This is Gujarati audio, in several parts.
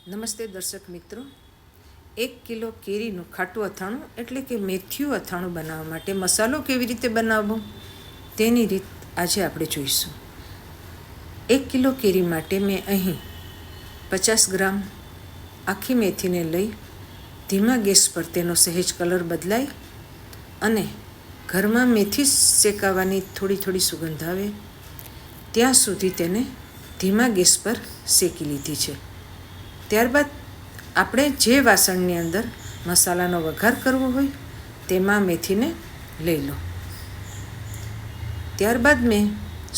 નમસ્તે દર્શક મિત્રો, 1 કિલો કેરીનું ખાટું અથાણું એટલે કે મેથીયું અથાણું બનાવવા માટે મસાલો કેવી રીતે બનાવવો તેની રીત આજે આપણે જોઈશું. 1 કિલો કેરી માટે મેં અહીં 50 ગ્રામ આખી મેથીને લઈ ધીમા ગેસ પર તેનો સહેજ કલર બદલાય અને ઘરમાં મેથી શેકાવાની થોડી સુગંધ આવે ત્યાં સુધી તેને ધીમા ગેસ પર શેકી લીધી છે. ત્યારબાદ આપણે જે વાસણની અંદર મસાલાનો વઘાર કરવો હોય તેમાં મેથીને લઈ લો. ત્યારબાદ મેં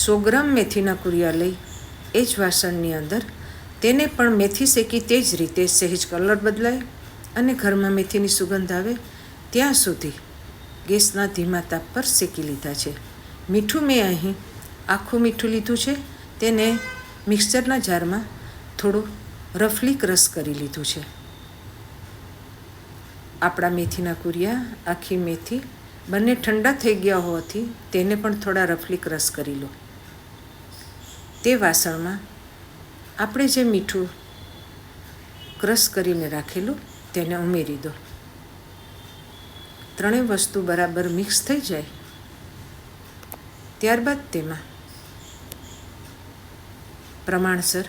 100 ગ્રામ મેથીના કુરિયા લઈ એ જ વાસણની અંદર તેને પણ મેથી શેકી તે જ રીતે સહેજ કલર બદલાય અને ઘરમાં મેથીની સુગંધ આવે ત્યાં સુધી ગેસના ધીમા તાપ પર શેકી લીધા છે. મીઠું મેં અહીં આખું મીઠું લીધું છે, તેને મિક્સરના જારમાં થોડું રફલી ક્રશ કરી લીધું છે. આપણા મેથીના કુરિયા, આખી મેથી બંને ઠંડા થઈ ગયા હોવાથી તેને પણ થોડા રફલી ક્રશ કરી લો. તે વાસણમાં આપણે જે મીઠું ક્રશ કરીને રાખેલું તેને ઉમેરી દો. ત્રણેય વસ્તુ બરાબર મિક્સ થઈ જાય ત્યારબાદ તેમાં પ્રમાણસર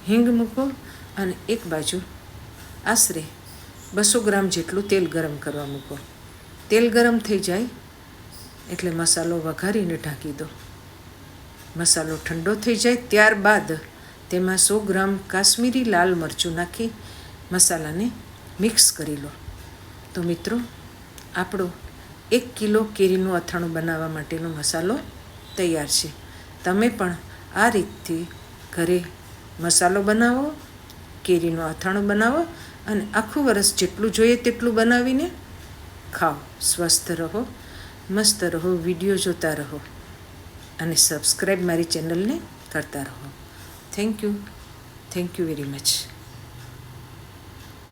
હિંગ મૂકો અને એક બાજુ આશરે 200 ગ્રામ જેટલું તેલ ગરમ કરવા મૂકો. તેલ ગરમ થઈ જાય એટલે મસાલો વઘારીને ઢાંકી દો. મસાલો ઠંડો થઈ જાય ત્યારબાદ તેમાં 100 ગ્રામ કાશ્મીરી લાલ મરચું નાખી મસાલાને મિક્સ કરી લો. તો મિત્રો, આપણો 1 કિલો કેરીનું અથાણું બનાવવા માટેનો મસાલો તૈયાર છે. તમે પણ આ રીતથી ઘરે મસાલો બનાવો, કેરીનું અથાણું બનાવો અને આખું વરસ જેટલું જોઈએ તેટલું બનાવીને ખાઓ. સ્વસ્થ રહો, મસ્ત રહો, વિડીયો જોતા રહો અને સબસ્ક્રાઈબ મારી ચેનલને કરતા રહો. Thank you very much.